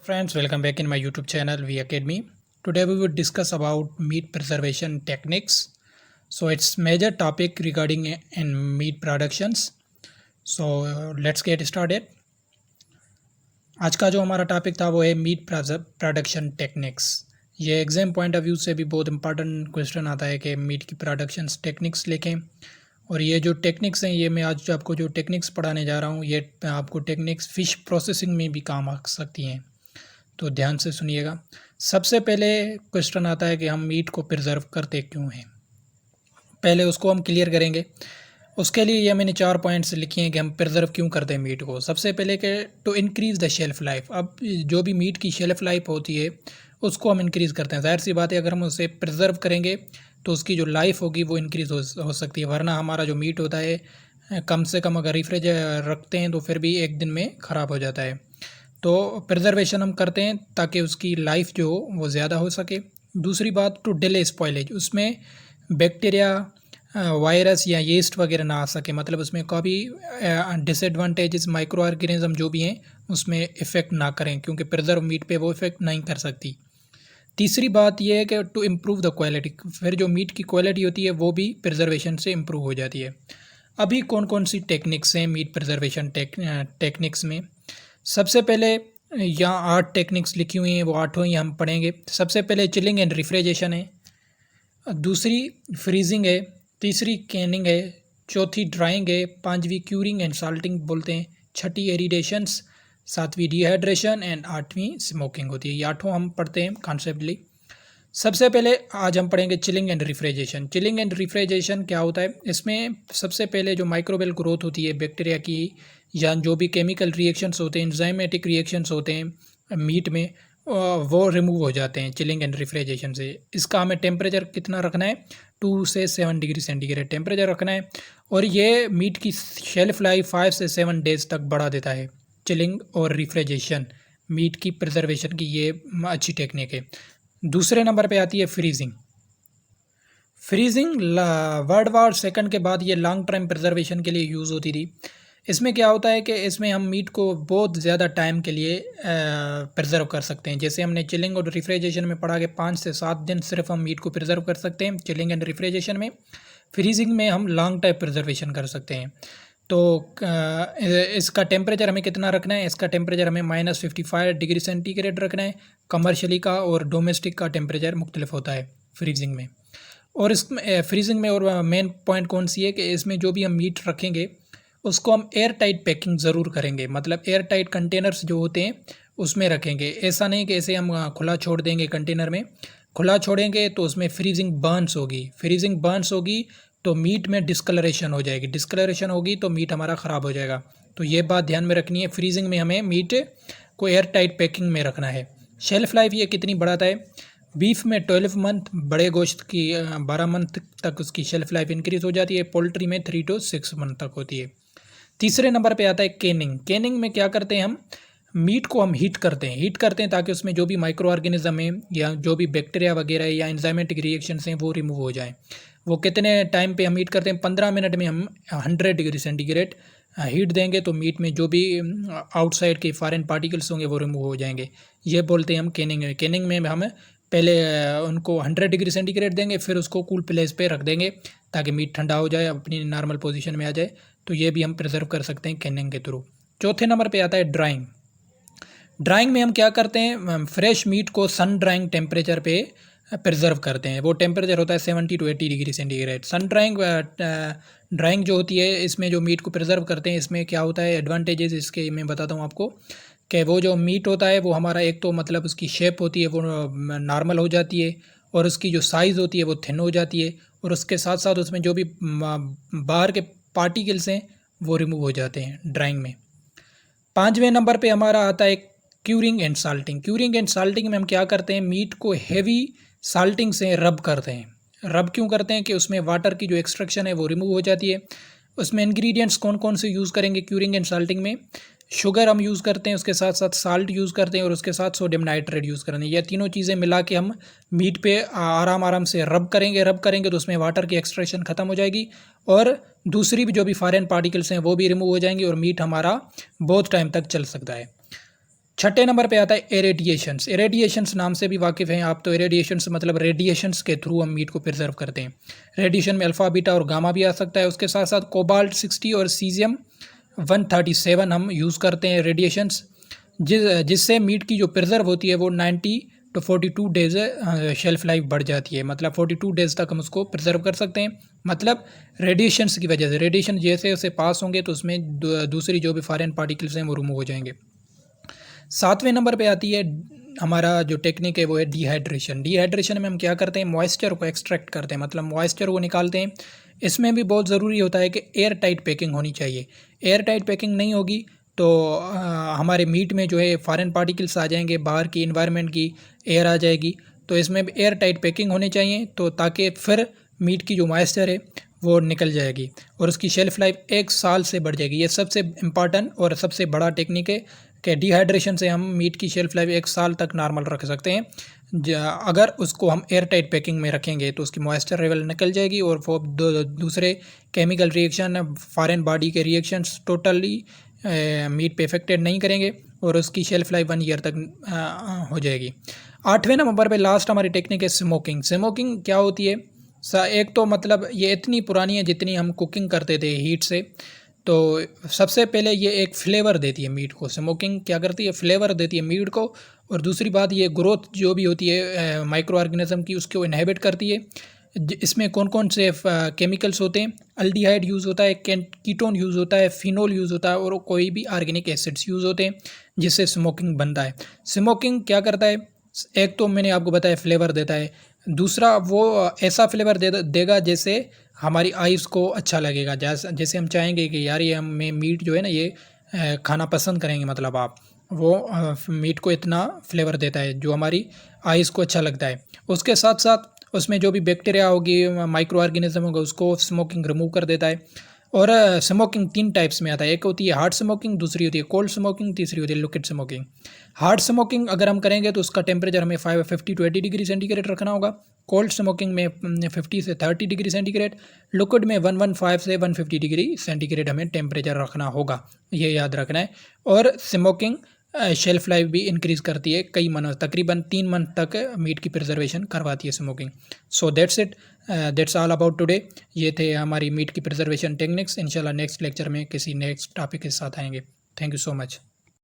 Friends, welcome back in my YouTube channel V Academy. Today we will discuss about meat preservation techniques. So it's major topic regarding in meat productions. So let's get started. आज का जो हमारा topic था वो है meat production techniques. ये exam point of view से भी बहुत इंपॉर्टेंट क्वेश्चन आता है कि मीट की प्रोडक्शन टेक्निक्स लिखें। और ये जो टेक्निक्स हैं, ये मैं आज आपको जो टेक्निक्स पढ़ाने जा रहा हूँ, ये आपको टेक्निक्स फ़िश प्रोसेसिंग में भी काम आ सकती हैं, तो ध्यान से सुनिएगा। सबसे पहले क्वेश्चन आता है कि हम मीट को प्रिजर्व करते क्यों हैं। पहले उसको हम क्लियर करेंगे। उसके लिए ये मैंने 4 पॉइंट्स लिखे हैं कि हम प्रिजर्व क्यों करते हैं मीट को। सबसे पहले कि to increase the shelf life. अब जो भी मीट की शेल्फ़ लाइफ होती है उसको हम इंक्रीज़ करते हैं। ज़ाहिर सी बात है, अगर हम उसे प्रिजर्व करेंगे तो उसकी जो लाइफ होगी वो इंक्रीज़ हो सकती है। वरना हमारा जो मीट होता है कम से कम अगर रेफ्रिजरेटर रखते हैं तो फिर भी एक दिन में ख़राब हो जाता है। तो प्रिजर्वेशन हम करते हैं ताकि उसकी लाइफ जो वो ज़्यादा हो सके। दूसरी बात, टू डिले स्पॉइलेज। उसमें बैक्टीरिया, वायरस या यीस्ट वगैरह ना आ सके, मतलब उसमें कभी डिसएडवांटेजेस माइक्रो ऑर्गेनिज्म जो भी हैं उसमें इफ़ेक्ट ना करें, क्योंकि प्रिजर्व मीट पे वो इफ़ेक्ट नहीं कर सकती। तीसरी बात यह है कि टू इम्प्रूव द क्वालिटी। फिर जो मीट की क्वालिटी होती है वो भी प्रिजर्वेशन से इम्प्रूव हो जाती है। अभी कौन कौन सी टेक्निक्स हैं मीट प्रिजर्वेशन टेक्निक्स में। सबसे पहले यहाँ 8 टेक्निक्स लिखी हुई हैं, वो 8 ही हम पढ़ेंगे। सबसे पहले चिलिंग एंड रेफ्रिजरेशन है, दूसरी फ्रीजिंग है, तीसरी कैनिंग है, चौथी ड्राइंग है, पांचवी क्यूरिंग एंड साल्टिंग बोलते हैं, छठी एरिडेशंस, सातवीं डिहाइड्रेशन एंड 8वीं स्मोकिंग होती है। ये 8 हम पढ़ते हैं कॉन्सेप्टली। सबसे पहले आज हम पढ़ेंगे chilling and refrigeration. Chilling and refrigeration क्या होता है? इसमें सबसे पहले जो माइक्रोबियल ग्रोथ होती है बैक्टीरिया की, या जो भी केमिकल रिएक्शंस होते हैं, एंजाइमेटिक रिएक्शंस होते हैं मीट में, वो रिमूव हो जाते हैं चिलिंग एंड रेफ्रिजरेशन से। इसका हमें टेम्परेचर कितना रखना है? 2 से 7 डिग्री सेंटीग्रेड टेम्परेचर रखना है। और ये मीट की शेल्फ लाइफ 5 से 7 डेज तक बढ़ा देता है। चिलिंग और रेफ्रिजरेशन मीट की प्रिजर्वेशन की ये अच्छी टेक्निक है। दूसरे नंबर पे आती है freezing. Freezing world war second के बाद ये लॉन्ग टाइम प्रिजर्वेशन के लिए यूज़ होती थी। इसमें क्या होता है कि इसमें हम मीट को बहुत ज़्यादा टाइम के लिए प्रिजर्व कर सकते हैं। जैसे हमने चिलिंग और रेफ्रिजरेशन में पढ़ा कि 5 से 7 दिन सिर्फ हम मीट को प्रिजर्व कर सकते हैं चिलिंग एंड रेफ्रिजरेशन में। फ्रीजिंग में हम लॉन्ग टाइम प्रिजर्वेशन कर सकते हैं। तो इसका टेम्परेचर हमें कितना रखना है? इसका टेम्परेचर हमें -55 डिग्री सेंटीग्रेड रखना है। कमर्शियली का और डोमेस्टिक का टेम्परेचर मुख्तलिफ होता है फ्रीजिंग में। और इस फ्रीजिंग में और मेन पॉइंट कौन सी है कि इसमें जो भी हम मीट रखेंगे उसको हम एयर टाइट पैकिंग ज़रूर करेंगे, मतलब एयर टाइट कंटेनर्स जो होते हैं उसमें रखेंगे। ऐसा नहीं कि ऐसे हम खुला छोड़ देंगे कंटेनर में। खुला छोड़ेंगे तो उसमें फ्रीजिंग बर्न्स होगी। फ्रीजिंग बर्न्स होगी तो मीट में डिस्कलरेशन हो जाएगी। डिस्कलरेशन होगी तो मीट हमारा ख़राब हो जाएगा। तो ये बात ध्यान में रखनी है। फ्रीजिंग में हमें मीट को एयर टाइट पैकिंग में रखना है। शेल्फ़ लाइफ ये कितनी बढ़ाता है? बीफ में 12 मंथ, बड़े गोश्त की 12 मंथ तक उसकी शेल्फ़ लाइफ इंक्रीज़ हो जाती है। पोल्ट्री में 3 to 6 मंथ तक होती है। तीसरे नंबर पे आता है कैनिंग। कैनिंग में क्या करते हैं हम? मीट को हम हीट करते हैं ताकि उसमें जो भी माइक्रो ऑर्गेनिज्म है या जो भी बैक्टीरिया वगैरह है या एंजाइमेटिक रिएक्शंस हैं वो रिमूव हो जाएं। वो कितने टाइम पे हम हीट करते हैं? 15 मिनट में हम 100 डिग्री सेंटीग्रेड हीट देंगे तो मीट में जो भी आउटसाइड के फॉरेन पार्टिकल्स होंगे वो रिमूव हो जाएंगे। ये बोलते हैं हम कैनिंग में। कैनिंग में हम पहले उनको 100 डिग्री सेंटीग्रेड देंगे, फिर उसको कूल प्लेस पे रख देंगे ताकि मीट ठंडा हो जाए, अपनी नॉर्मल पोजीशन में आ जाए। तो ये भी हम प्रिजर्व कर सकते हैं कैनिंग के थ्रू। चौथे नंबर पे आता है ड्राइंग। ड्राइंग में हम क्या करते हैं? फ्रेश मीट को सन ड्राइंग टेम्परेचर पे प्रिजर्व करते हैं। वो टेम्परेचर होता है 70 to 80 degree centigrade. Sun drying जो होती है, इसमें जो मीट को प्रिजर्व करते हैं, इसमें क्या होता है एडवांटेजेस इसके मैं बताता हूँ आपको। कि वो जो मीट होता है वो हमारा एक तो मतलब उसकी शेप होती है वो नॉर्मल हो जाती है, और उसकी जो साइज़ होती है वो थिन हो जाती है, और उसके साथ साथ उसमें जो भी बाहर के पार्टिकल्स हैं वो रिमूव हो जाते हैं ड्राइंग में। 5वें नंबर पे हमारा आता है curing and salting. Curing and salting में हम क्या करते हैं? मीट को हेवी साल्टिंग से रब करते हैं। रब क्यों करते हैं? कि उसमें वाटर की जो एक्सट्रैक्शन है वो रिमूव हो जाती है। उसमें इंग्रेडिएंट्स कौन कौन से यूज़ करेंगे क्यूरिंग एंड साल्टिंग में? शुगर हम यूज़ करते हैं, उसके साथ साथ साल्ट यूज़ करते हैं, और उसके साथ सोडियम नाइट्रेट यूज़ करते हैं। ये तीनों चीज़ें मिला के हम मीट पे आराम से रब करेंगे तो उसमें वाटर की एक्सट्रैक्शन ख़त्म हो जाएगी, और दूसरी भी जो भी फॉरेन पार्टिकल्स हैं वो भी रिमूव हो जाएंगे, और मीट हमारा बहुत टाइम तक चल सकता है। छठे नंबर पे आता है इरेडिएशंस। इरेडिएशंस नाम से भी वाकिफ़ हैं आप, तो इरेडिएशंस मतलब रेडिएशंस के थ्रू हम मीट को प्रिजर्व करते हैं। रेडिएशन में अल्फ़ा बीटा और गामा भी आ सकता है। उसके साथ साथ कोबाल्ट 60 और सीजियम 137 हम यूज़ करते हैं रेडिएशंस, जिससे मीट की जो प्रिजर्व होती है वो 90 तो 42 डेज़ शेल्फ लाइफ बढ़ जाती है। मतलब 42 डेज़ तक हम उसको प्रिजर्व कर सकते हैं। मतलब रेडिएशंस की वजह से, रेडिएशन जैसे उसे पास होंगे तो उसमें दूसरी जो भी फॉरेन पार्टिकल्स हैं वो रिमूव हो जाएंगे। सातवें नंबर पे आती है हमारा जो टेक्निक है वो है डिहाइड्रेशन। डिहाइड्रेशन में हम क्या करते हैं, मॉइस्चर को एक्सट्रैक्ट करते हैं, मतलब मॉइस्चर को निकालते हैं। इसमें भी बहुत ज़रूरी होता है कि एयर टाइट पैकिंग होनी चाहिए। एयर टाइट पैकिंग नहीं होगी तो हमारे मीट में जो है फॉरेन पार्टिकल्स आ जाएंगे, बाहर की इन्वायरमेंट की एयर आ जाएगी। तो इसमें भी एयर टाइट पैकिंग होनी चाहिए, तो ताकि फिर मीट की जो मॉइस्चर है वो निकल जाएगी और उसकी शेल्फ़ लाइफ 1 साल से बढ़ जाएगी। ये सबसे इम्पॉर्टेंट और सबसे बड़ा टेक्निक है कि डिहाइड्रेशन से हम मीट की शेल्फ़ लाइफ 1 साल तक नॉर्मल रख सकते हैं। अगर उसको हम एयर टाइट पैकिंग में रखेंगे तो उसकी मॉइस्चर लेवल निकल जाएगी और वो दूसरे केमिकल रिएक्शन, फॉरेन बॉडी के रिएक्शंस टोटली मीट पे इफेक्टेड नहीं करेंगे और उसकी शेल्फ़ लाइफ 1 ईयर तक हो जाएगी। आठवें नंबर पे लास्ट हमारी टेक्निक है स्मोकिंग। स्मोकिंग क्या होती है? एक तो मतलब ये इतनी पुरानी है जितनी हम कुकिंग करते थे हीट से। तो सबसे पहले ये एक फ्लेवर देती है मीट को। स्मोकिंग क्या करती है, फ्लेवर देती है मीट को। और दूसरी बात, ये ग्रोथ जो भी होती है माइक्रो ऑर्गेनिज्म की, उसको इनहिबिट करती है। इसमें कौन कौन से केमिकल्स होते हैं? अल्डिहाइड यूज़ होता है, कीटोन यूज़ होता है, फिनोल यूज़ होता है और कोई भी ऑर्गेनिक एसिड्स यूज़ होते हैं जिससे स्मोकिंग बनता है। स्मोकिंग क्या करता है? एक तो मैंने आपको बताया फ्लेवर देता है, दूसरा वो ऐसा फ्लेवर देगा जैसे हमारी आइज़ को अच्छा लगेगा। जैसे हम चाहेंगे कि यार ये हमें मीट जो है ना ये खाना पसंद करेंगे, मतलब आप वो मीट को इतना फ्लेवर देता है जो हमारी आइज़ को अच्छा लगता है। उसके साथ साथ उसमें जो भी बैक्टीरिया होगी, माइक्रो ऑर्गेनिज्म होगा, उसको स्मोकिंग रिमूव कर देता है। और स्मोकिंग 3 टाइप्स में आता है। एक होती है हार्ड स्मोकिंग, दूसरी होती है कोल्ड स्मोकिंग, तीसरी होती है लिक्विड स्मोकिंग। हार्ड स्मोकिंग अगर हम करेंगे तो उसका टेम्परेचर हमें 50 टू 80 डिग्री सेंटीग्रेड रखना होगा। कोल्ड स्मोकिंग में 50 से 30 डिग्री सेंटीग्रेड, लिक्विड में 115 से 150 डिग्री सेंटीग्रेड हमें टेम्परेचर रखना होगा, ये याद रखना है। और स्मोकिंग शेल्फ लाइफ भी इंक्रीज़ करती है, कई मंथ, तकरीबन 3 मंथ तक मीट की प्रिजर्वेशन करवाती है smoking. So that's it, that's all about today. ये थे हमारी मीट की प्रिजर्वेशन टेक्निक्स। इंशाल्लाह नेक्स्ट लेक्चर में किसी नेक्स्ट टॉपिक के साथ आएंगे। Thank you so much.